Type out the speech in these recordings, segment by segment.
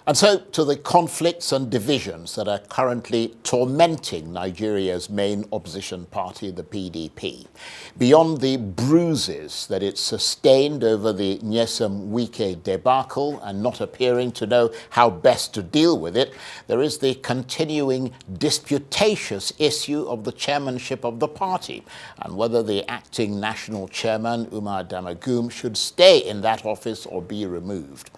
And so to the conflicts and divisions that are currently tormenting Nigeria's main opposition party, the PDP. Beyond the bruises that it sustained over the Nyesom Wike debacle and not appearing to know how best to deal with it, there is the continuing disputatious issue of the chairmanship of the party and whether the acting national chairman, Umar Damagum, should stay in that office or be removed.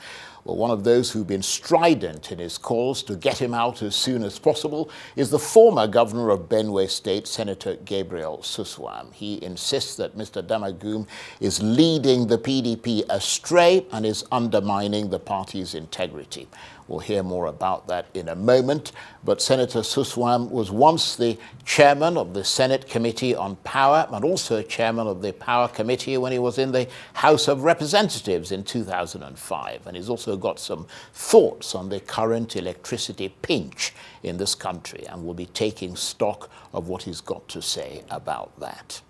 Well, one of those who've been strident in his calls to get him out as soon as possible is the former governor of Benue State, Senator Gabriel Suswam. He insists that Mr. Damagum is leading the PDP astray and is undermining the party's integrity. We'll hear more about that in a moment, but Senator Suswam was once the chairman of the Senate Committee on Power and also chairman of the Power Committee when he was in the House of Representatives in 2005. And he's also got some thoughts on the current electricity pinch in this country, and we'll be taking stock of what he's got to say about that.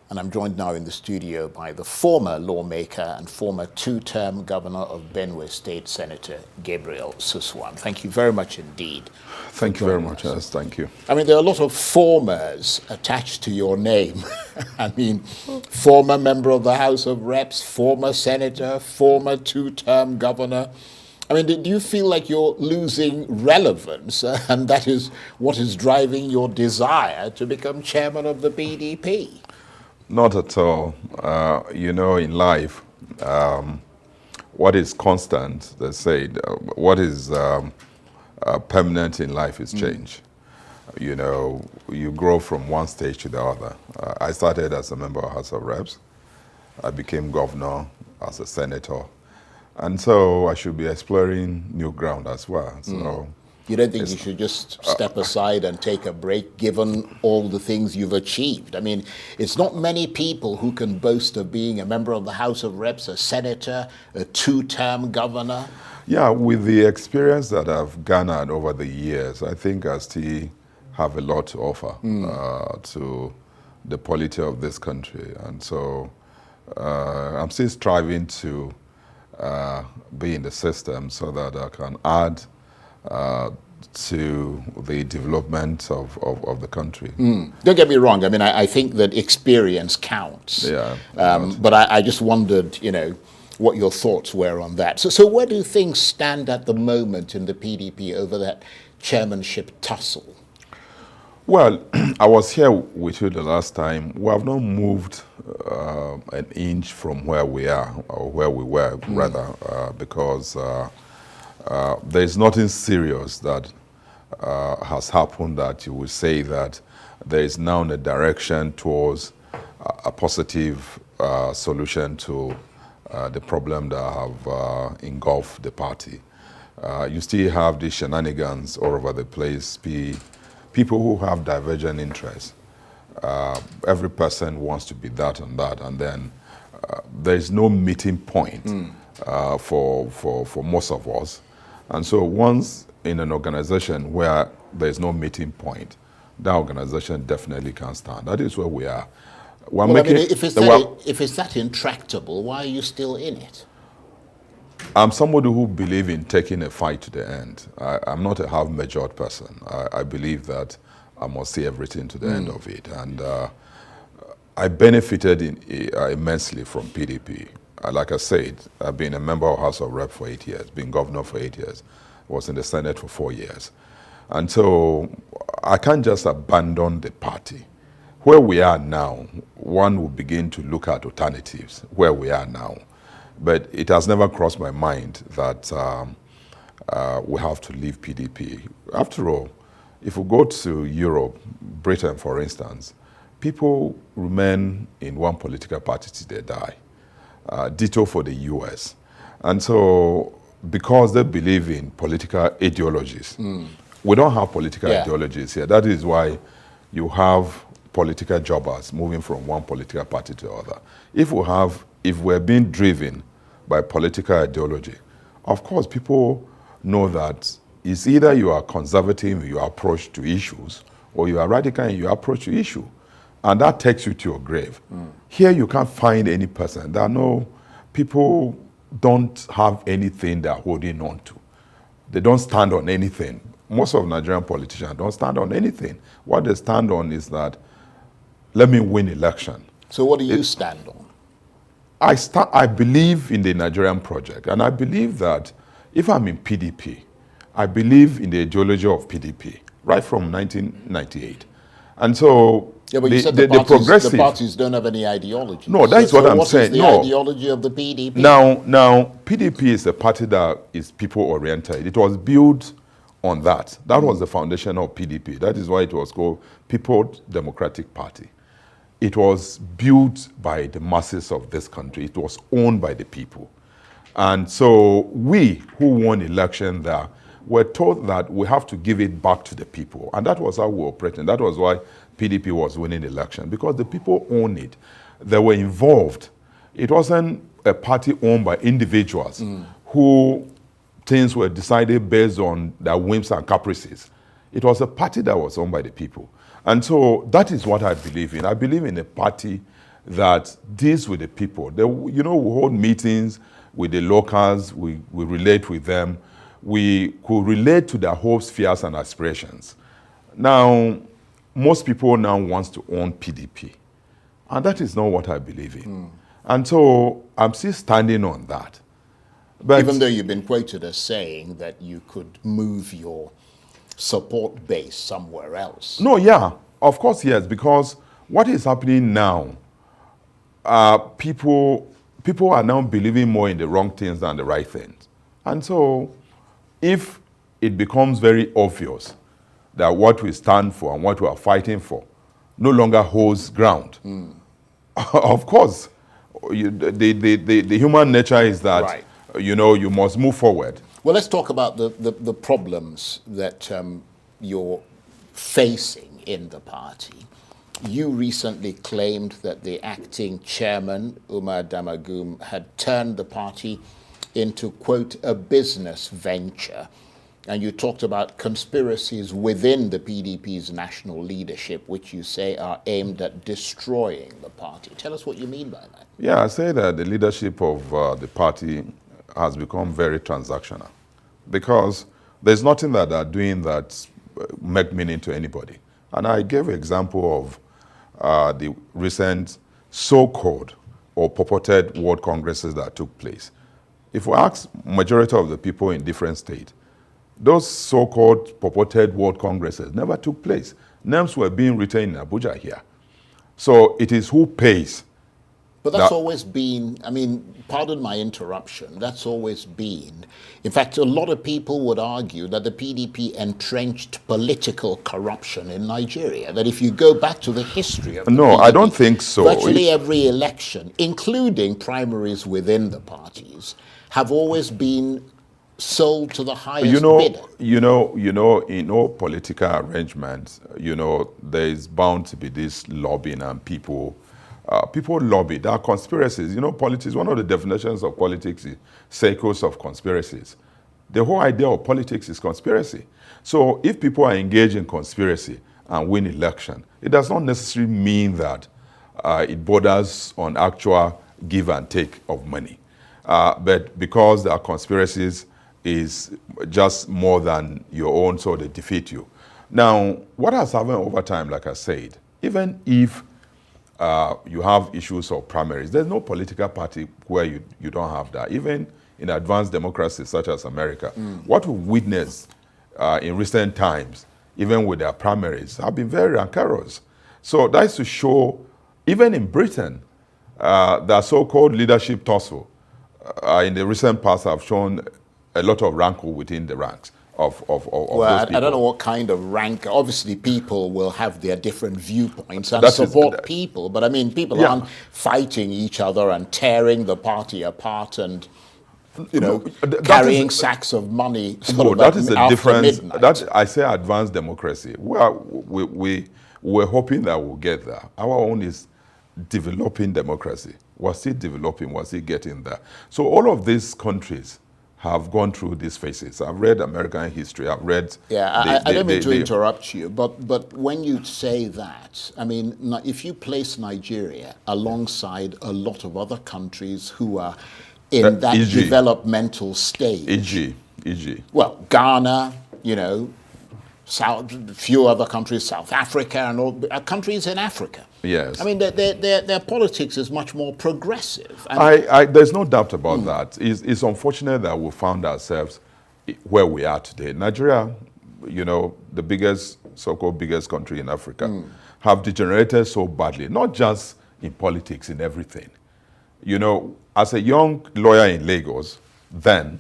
And I'm joined now in the studio by the former lawmaker and former two-term governor of Benue State, Senator Gabriel Suswam. Thank you very much indeed. Thank you very much, yes, thank you. I mean, there are a lot of formers attached to your name. I mean, former member of the House of Reps, former senator, former two-term governor. I mean, do you feel like you're losing relevance and that is what is driving your desire to become chairman of the PDP? Not at all. You know, in life, what is constant, they say, what is permanent in life is change. You know, you grow from one stage to the other. I started as a member of House of Reps. I became governor, as a senator. And so I should be exploring new ground as well. So. You don't think you should just step aside and take a break, given all the things you've achieved? I mean, it's not many people who can boast of being a member of the House of Reps, a senator, a two-term governor. Yeah, with the experience that I've garnered over the years, I think I still have a lot to offer to the polity of this country. And so I'm still striving to be in the system so that I can add to the development of the country. Don't get me wrong. I mean, I think that experience counts. Yeah. But I just wondered, you know, what your thoughts were on that. So where do things stand at the moment in the PDP over that chairmanship tussle? Well, I was here with you the last time. We have not moved an inch from where we are, or where we were, rather, because there is nothing serious that has happened that you would say that there is now a direction towards a positive solution to the problem that have engulfed the party. You still have the shenanigans all over the place, people who have divergent interests. Every person wants to be that, and then there is no meeting point for most of us. And so once in an organization where there is no meeting point, that organization definitely can stand. That is where we are. Well, I mean, if it's that intractable, why are you still in it? I'm somebody who believes in taking a fight to the end. I'm not a half-measured person. I believe that I must see everything to the end of it. And I benefited immensely from PDP. Like I said, I've been a member of House of Rep for 8 years, been governor for 8 years, was in the Senate for 4 years. And so I can't just abandon the party. Where we are now, one will begin to look at alternatives, where we are now. But it has never crossed my mind that we have to leave PDP. After all, if we go to Europe, Britain, for instance, people remain in one political party till they die. Ditto for the US. And so, because they believe in political ideologies, we don't have political ideologies here. That is why you have political jobbers moving from one political party to the other. If we're being driven by political ideology, of course, people know that it's either you are conservative in your approach to issues, or you are radical in your approach to issue. And that takes you to your grave. Here you can't find any person. There are no people don't have anything they're holding on to. They don't stand on anything. Most of Nigerian politicians don't stand on anything. What they stand on is that, let me win election. So what do you stand on? I believe in the Nigerian project, and I believe that if I'm in PDP, I believe in the ideology of PDP, right from 1998. And so Yeah, but you said the parties don't have any ideology. No, that's what I'm saying. What is the ideology of the PDP? Now, PDP is a party that is people-oriented. It was built on that. That was the foundation of PDP. That is why it was called People's Democratic Party. It was built by the masses of this country. It was owned by the people. And so we who won election there were told that we have to give it back to the people. And that was how we operated. And that was why PDP was winning the election, because the people own it. They were involved. It wasn't a party owned by individuals who things were decided based on their whims and caprices. It was a party that was owned by the people. And so that is what I believe in. I believe in a party that deals with the people. We hold meetings with the locals, we relate with them, we could relate to their hopes, fears, and aspirations. Now, most people now want to own PDP, and that is not what I believe in. And so I'm still standing on that. But even though you've been quoted as saying that you could move your support base somewhere else. No, yeah, of course, yes, because what is happening now, people are now believing more in the wrong things than the right things. And so if it becomes very obvious that what we stand for and what we are fighting for no longer holds ground, of course, the human nature is that, right, you must move forward. Well, let's talk about the problems that you're facing in the party. You recently claimed that the acting chairman, Umar Damagum, had turned the party into, quote, a business venture. And you talked about conspiracies within the PDP's national leadership, which you say are aimed at destroying the party. Tell us what you mean by that. Yeah, I say that the leadership of the party has become very transactional, because there's nothing that they're doing that make meaning to anybody. And I gave an example of the recent so-called or purported world congresses that took place. If we ask majority of the people in different states, those so-called purported world congresses never took place. Names were being written in Abuja here. So it is who pays. But that's always been, I mean, pardon my interruption, that's always been. In fact, a lot of people would argue that the PDP entrenched political corruption in Nigeria. That if you go back to the history of the PDP, I don't think so. Virtually every election, including primaries within the parties, have always been sold to the highest bidder. In all political arrangements, there is bound to be this lobbying, and people lobby. There are conspiracies. Politics, one of the definitions of politics is circles of conspiracies. The whole idea of politics is conspiracy. So if people are engaged in conspiracy and win election, it does not necessarily mean that it borders on actual give and take of money. But because there are conspiracies, is just more than your own, so they defeat you. Now, what has happened over time, like I said, even if you have issues of primaries, there's no political party where you don't have that. Even in advanced democracies such as America, what we witnessed in recent times, even with their primaries, have been very rancorous. So that's to show, even in Britain, the so-called leadership tussle in the recent past have shown a lot of rancor within the ranks of those people. I don't know what kind of rancor. Obviously, people will have their different viewpoints and support people. But I mean, people aren't fighting each other and tearing the party apart and, carrying sacks of money. That is a difference. Midnight. I say advanced democracy. We're hoping that we'll get there. Our own is developing democracy. We're still developing. We're still getting there. So all of these countries have gone through these phases. I've read American history. I've read... Yeah, I don't mean to interrupt you, but when you say that, I mean, if you place Nigeria alongside a lot of other countries who are in that E.g. developmental stage. E.g. Well, Ghana, a few other countries, South Africa, and all countries in Africa. Yes. I mean, their politics is much more progressive. There's no doubt about that. It's unfortunate that we found ourselves where we are today. Nigeria, the so-called biggest country in Africa, have degenerated so badly, not just in politics, in everything. As a young lawyer in Lagos, then,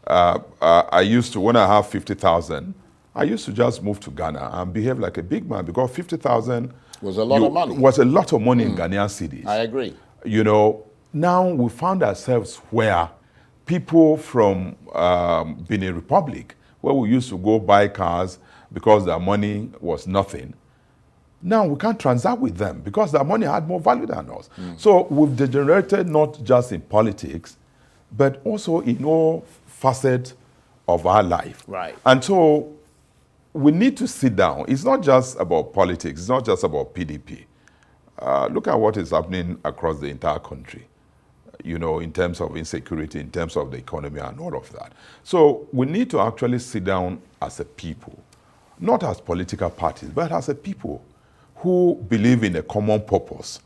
I used to, when I have 50,000, I used to just move to Ghana and behave like a big man, because 50,000 was a lot of money. Was a lot of money in Ghanaian cedis. I agree. Now we found ourselves where people from Benin Republic, where we used to go buy cars because their money was nothing, now we can't transact with them because their money had more value than us. So we've degenerated not just in politics, but also in all facets of our life. Right. And so we need to sit down. It's not just about politics. It's not just about PDP. Look at what is happening across the entire country, in terms of insecurity, in terms of the economy and all of that. So we need to actually sit down as a people, not as political parties, but as a people who believe in a common purpose.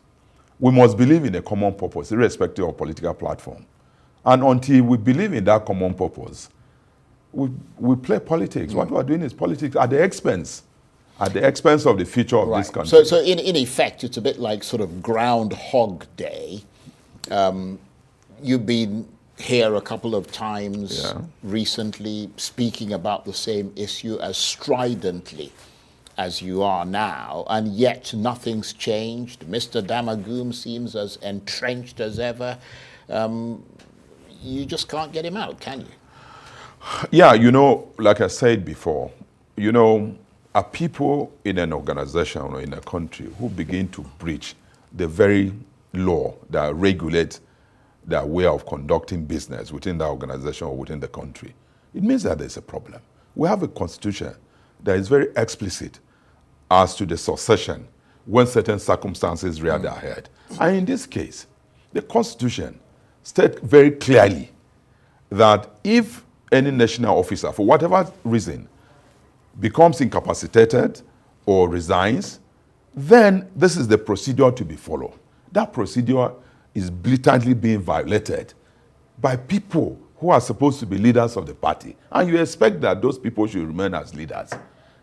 We must believe in a common purpose, irrespective of political platform. And until we believe in that common purpose, we play politics. What we are doing is politics at the expense of the future of this country. So in effect, it's a bit like sort of Groundhog Day. You've been here a couple of times recently speaking about the same issue as stridently as you are now, and yet nothing's changed. Mr. Damagum seems as entrenched as ever. You just can't get him out, can you? Yeah, like I said before, are people in an organization or in a country who begin to breach the very law that regulates their way of conducting business within that organization or within the country, it means that there's a problem. We have a constitution that is very explicit as to the succession when certain circumstances rear their head. And in this case, the constitution states very clearly that if any national officer, for whatever reason, becomes incapacitated or resigns, then this is the procedure to be followed. That procedure is blatantly being violated by people who are supposed to be leaders of the party. And you expect that those people should remain as leaders.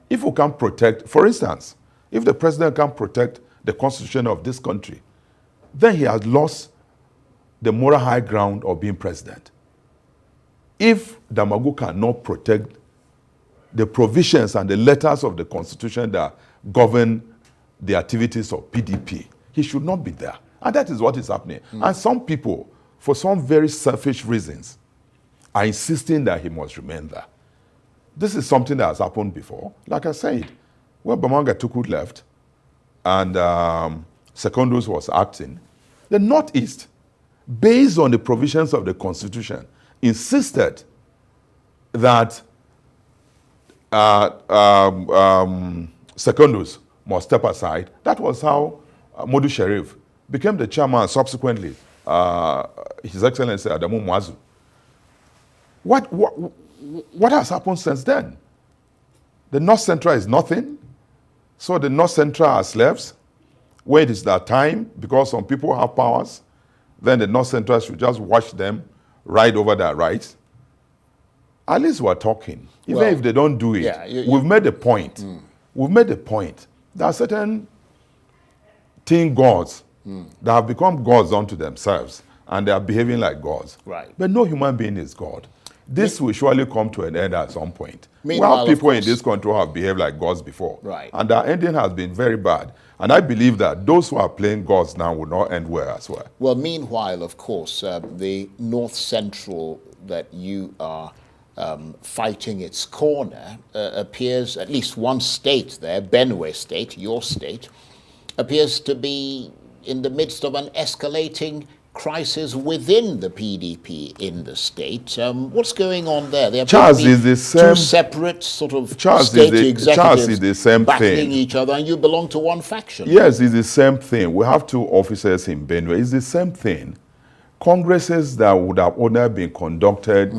If we can protect, for instance, if the president can protect the constitution of this country, then he has lost the moral high ground of being president. If Damagum cannot protect the provisions and the letters of the constitution that govern the activities of PDP, he should not be there. And that is what is happening. And some people, for some very selfish reasons, are insisting that he must remain there. This is something that has happened before. Like I said, when Bamanga Tukur left and Secondus was acting, the Northeast, based on the provisions of the Constitution, insisted that Secondus must step aside. That was how Modu Sharif became the chairman, subsequently His Excellency Adamu Mwazu. What has happened since then? The North Central is nothing. So the North Central are slaves. When it is that time, because some people have powers, then the North Central should just watch them ride over their rights. At least we're talking. Even if they don't do it, we've made a point. We've made a point. There are certain teen gods that have become gods unto themselves, and they are behaving like gods. Right. But no human being is God. This will surely come to an end at some point. Meanwhile, people in this country who have behaved like gods before. Right. And their ending has been very bad. And I believe that those who are playing gods now will not end well as well. Well, meanwhile, of course, the North Central that you are fighting its corner appears, at least one state there, Benue state, your state, appears to be in the midst of an escalating crisis within the PDP in the state. What's going on there? There appear to be is the same, two separate sort of state executives is the same battling thing. each other, and you belong to one faction. Yes, it's the same thing. We have two officers in Benue. It's the same thing. congresses that would have ordinarily been conducted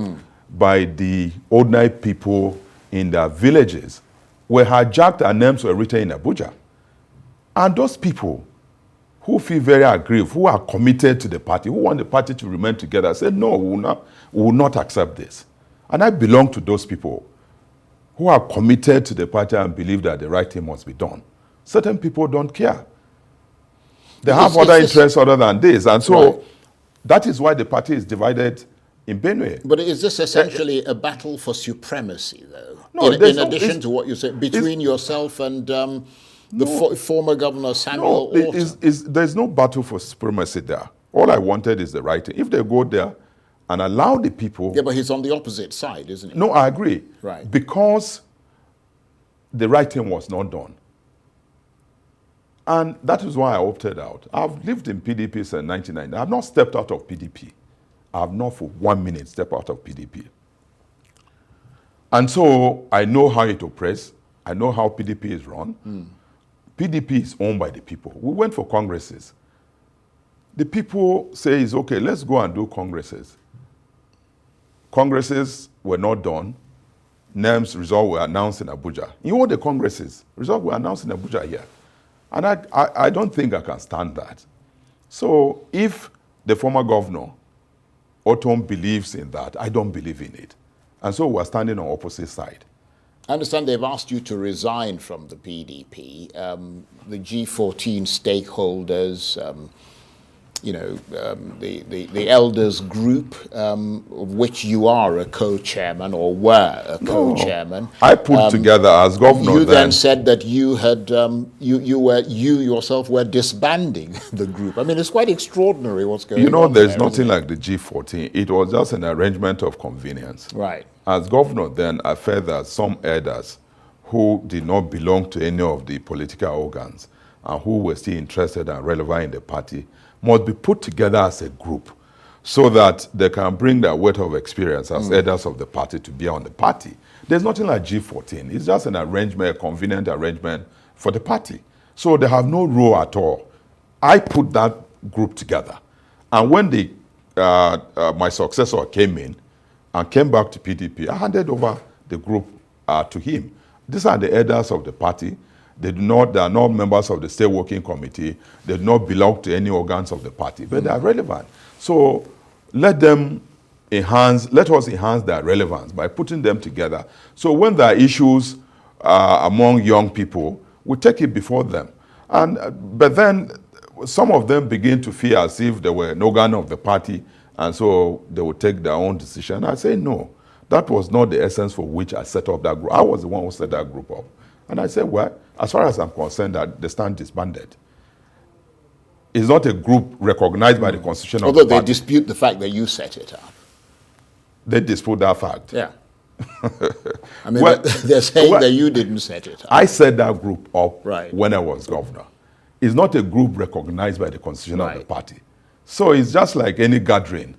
by the ordinary people in their villages were hijacked and names were written in Abuja. And those people who feel very aggrieved, who are committed to the party, who want the party to remain together, said, no, we will not accept this. And I belong to those people who are committed to the party and believe that the right thing must be done. Certain people don't care. They have other interests other than this. And so that is why the party is divided in Benue. But is this essentially a battle for supremacy, though? No, in addition to what you said, between yourself and former Governor Samuel Orton? There's no battle for supremacy there. All I wanted is the right thing. If they go there and allow the people... Yeah, but he's on the opposite side, isn't he? No, I agree. Right. Because the right thing was not done. And that is why I opted out. I've lived in PDP since 1990. I've not stepped out of PDP. I have not for 1 minute stepped out of PDP. And so I know how it operates. I know how PDP is run. PDP is owned by the people. We went for congresses. The people say, it's okay, let's go and do congresses. Congresses were not done. Names, results were announced in Abuja. In all the congresses, results were announced in Abuja here. And I don't think I can stand that. So if the former governor, Orton, believes in that, I don't believe in it. And so we're standing on opposite side. I understand they've asked you to resign from the PDP. The G14 stakeholders, the elders group, of which you are a co-chairman or were a co-chairman. I put together as governor. You then said that you had you yourself were disbanding the group. I mean, it's quite extraordinary what's going on. There's nothing like the G14. It was just an arrangement of convenience. Right. As governor, then I felt that some elders who did not belong to any of the political organs and who were still interested and relevant in the party must be put together as a group so that they can bring their weight of experience as elders of the party to bear on the party. There's nothing like G14. It's just an arrangement, a convenient arrangement for the party. So they have no role at all. I put that group together. And when my successor came in and came back to PDP, I handed over the group to him. These are the elders of the party. They are not members of the state working committee. They do not belong to any organs of the party, but they are relevant. So let us enhance their relevance by putting them together. So when there are issues among young people, we take it before them. But then some of them begin to feel as if they were an organ of the party, and so they would take their own decision. I say, no, that was not the essence for which I set up that group. I was the one who set that group up. And I said, well, as far as I'm concerned, that they stand disbanded. It's not a group recognized by the constitution of the party. Although they dispute the fact that you set it up. They dispute that fact. Yeah. I mean, they're saying that you didn't set it up. I set that group up Right. when I was governor. It's not a group recognized by the constitution of the party. So it's just like any gathering,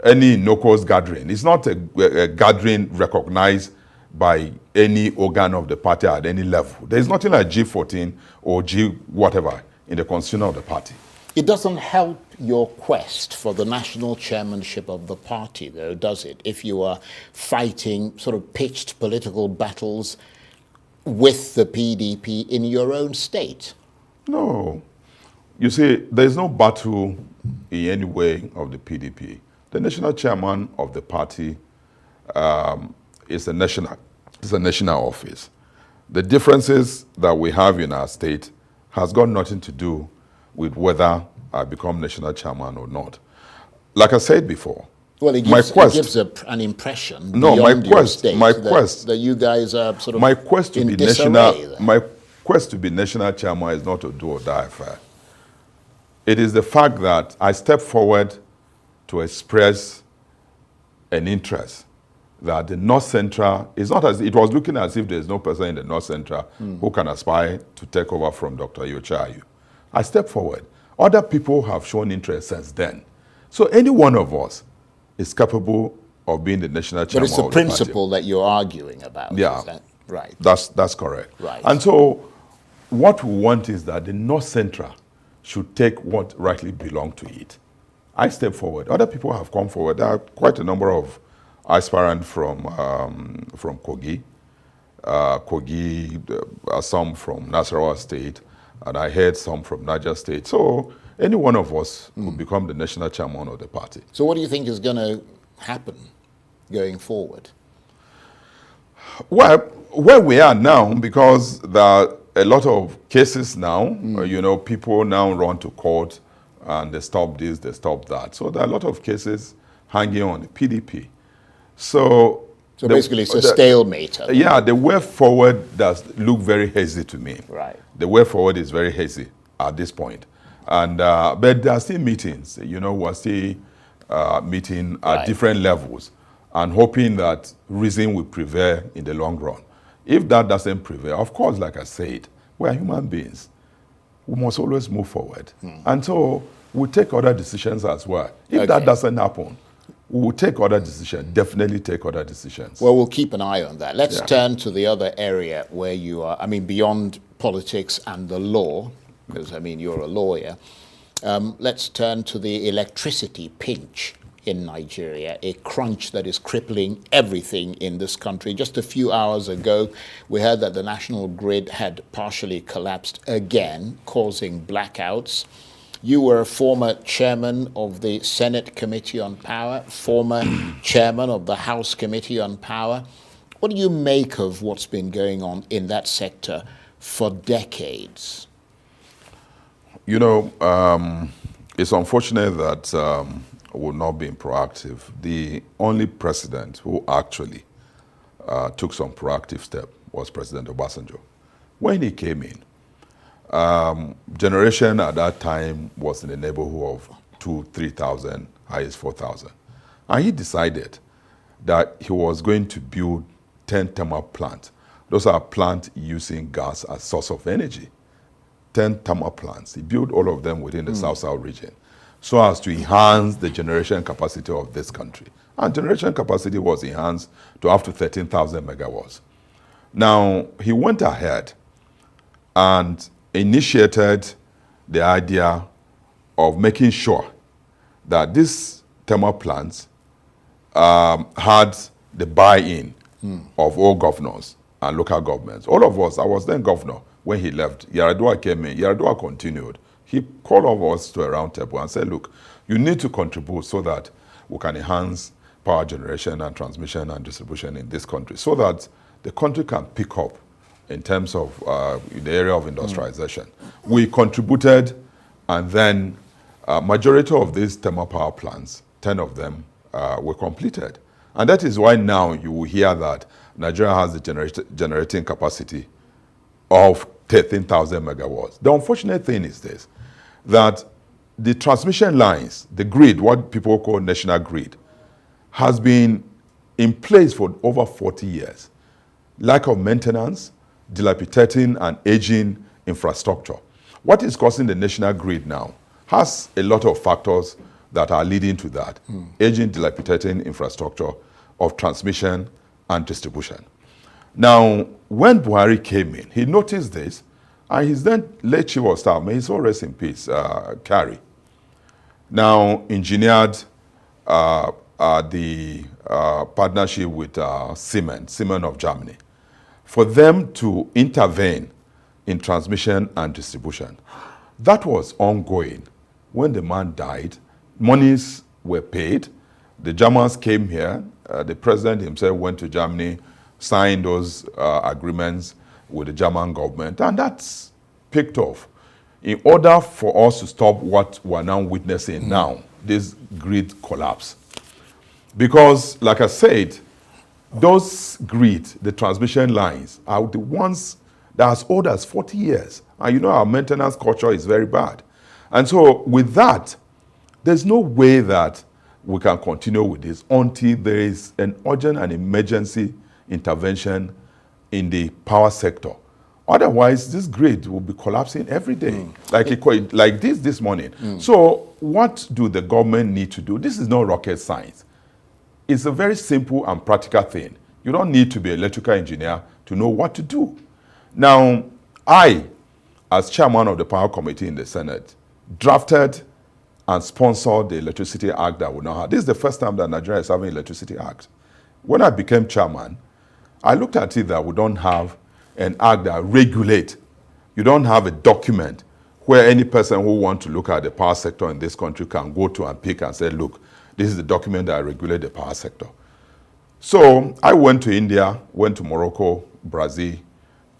any no-cause gathering. It's not a gathering recognized by any organ of the party at any level. There's nothing like G14 or G whatever in the constitution of the party. It doesn't help your quest for the national chairmanship of the party, though, does it? If you are fighting sort of pitched political battles with the PDP in your own state. No. You see, there's no battle in any way of the PDP. The national chairman of the party is a national office. The differences that we have in our state has got nothing to do with whether I become national chairman or not. Like I said before, well, it gives an impression that you guys are sort of my quest to in be disarray. My quest to be national chairman is not a do or die affair. It is the fact that I step forward to express an interest that the North Central is not as it was looking as if there is no person in the North Central who can aspire to take over from Dr. Yochayu. I step forward. Other people have shown interest since then. So any one of us is capable of being the national chairman of the party. But it's the principle that you're arguing about. Yeah. Is that right? That's correct. Right. And so what we want is that the North Central should take what rightly belongs to it I stepped forward. Other people have come forward. There are quite a number of aspirants from Kogi, some from Nasarawa State, and I heard some from Niger State. So any one of us could become the national chairman of the party. So what do you think is going to happen going forward? Well, where we are now, because there are a lot of cases now, you know, people now run to court and they stop this, they stop that. So there are a lot of cases hanging on the PDP. So Basically it's a stalemate. Yeah, the way forward does look very hazy to me. Right. The way forward is very hazy at this point. And, but there are still meetings, you know, we're still meeting at different levels and hoping that reason will prevail in the long run. If that doesn't prevail, of course, like I said, we are human beings. We must always move forward. And so we'll take other decisions as well. If that doesn't happen, we will take other decisions, definitely take other decisions. Well, we'll keep an eye on that. Let's turn to the other area where you are, I mean, beyond politics and the law, because, I mean, you're a lawyer. Let's turn to the electricity pinch in Nigeria, a crunch that is crippling everything in this country. Just a few hours ago, we heard that the national grid had partially collapsed again, causing blackouts. You were a former chairman of the Senate Committee on Power, former chairman of the House Committee on Power. What do you make of what's been going on in that sector for decades? You know, it's unfortunate that we're not being proactive. The only president who actually took some proactive step was President Obasanjo. When he came in, generation at that time was in the neighborhood of 2,000-3,000, highest 4,000. And he decided that he was going to build 10 thermal plants. Those are plants using gas as source of energy. 10 thermal plants. He built all of them within the South-South region so as to enhance the generation capacity of this country. And generation capacity was enhanced to up to 13,000 megawatts. Now, he went ahead and initiated the idea of making sure that these thermal plants had the buy-in of all governors and local governments. All of us, I was then governor when he left. Yaradua came in, Yaradua continued. He called all of us to a round table and said, look, you need to contribute so that we can enhance power generation and transmission and distribution in this country so that the country can pick up in terms of the area of industrialization. We contributed, and then majority of these thermal power plants, 10 of them, were completed. And that is why now you will hear that Nigeria has the generating capacity of 13,000 megawatts. The unfortunate thing is this, that the transmission lines, the grid, what people call national grid, has been in place for over 40 years. Lack of maintenance, dilapidating and aging infrastructure. What is causing the national grid now has a lot of factors that are leading to that. Aging, dilapidating infrastructure of transmission and distribution. Now, when Buhari came in, he noticed this, and his then late chief of staff, may his soul rest in peace, Kari, now engineered the partnership with Siemens of Germany, for them to intervene in transmission and distribution. That was ongoing. When the man died, monies were paid. The Germans came here. The president himself went to Germany, signed those agreements with the German government, and that's picked off. In order for us to stop what we're now witnessing now, this grid collapse. Because, like I said, those grid, the transmission lines, are the ones that are as old as 40 years. And you know our maintenance culture is very bad. And so with that, there's no way that we can continue with this until there is an urgent and emergency intervention in the power sector. Otherwise, this grid will be collapsing every day, like this morning. So what do the government need to do? This is not rocket science. It's a very simple and practical thing. You don't need to be an electrical engineer to know what to do. Now, I, as chairman of the Power Committee in the Senate, drafted and sponsored the Electricity Act that we now have. This is the first time that Nigeria is having an Electricity Act. When I became chairman, I looked at it that we don't have an act that regulates. You don't have a document where any person who wants to look at the power sector in this country can go to and pick and say, look, this is the document that regulates the power sector. So I went to India, went to Morocco, Brazil,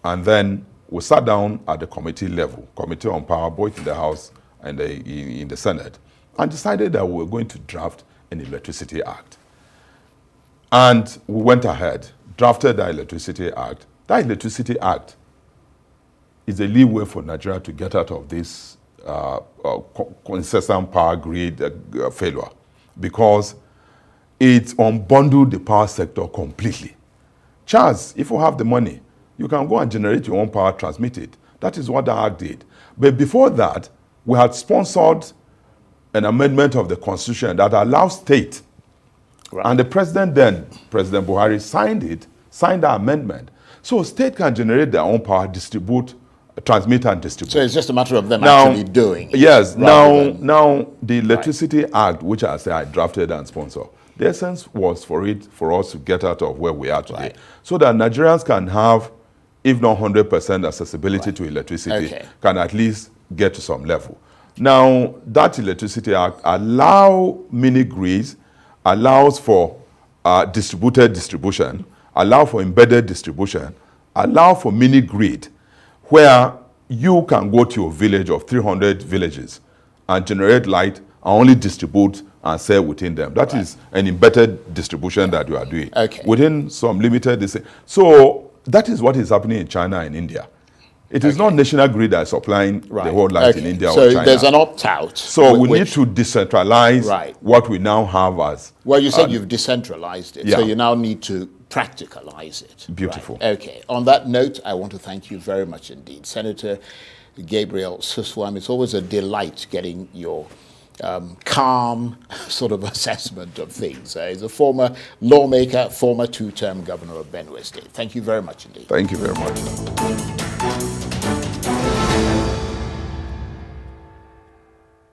and then we sat down at the committee level, Committee on Power, both in the House and in the Senate, and decided that we were going to draft an Electricity Act. And we went ahead, drafted the Electricity Act. That Electricity Act is a leeway for Nigeria to get out of this incessant power grid failure, because it unbundled the power sector completely. Charles, if you have the money, you can go and generate your own power, transmit it. That is what the Act did. But before that, we had sponsored an amendment of the Constitution that allows state. Right. And the president then, President Buhari, signed that amendment. So state can generate their own power, distribute, transmit and distribute. So it's just a matter of them actually doing it. Yes. Now the Electricity Act, which I drafted and sponsored, the essence was for us to get out of where we are today, so that Nigerians can have, if not 100% accessibility to electricity, can at least get to some level. Now, that Electricity Act allows mini grids, allows for distributed distribution, allows for embedded distribution, allows for mini grid, where you can go to a village of 300 villages and generate light and only distribute and sell within them. That is an embedded distribution that you are doing within some limited. So that is what is happening in China and India. It is not national grid that is supplying the whole light in India or China. So there's an opt-out. So we need to decentralize what we now have as... Well, you said you've decentralized it, so you now need to practicalize it. Beautiful. Right. Okay. On that note, I want to thank you very much indeed. Senator Gabriel Suswam, it's always a delight getting your calm sort of assessment of things. He's a former lawmaker, former two-term governor of Benue State. Thank you very much indeed. Thank you very much.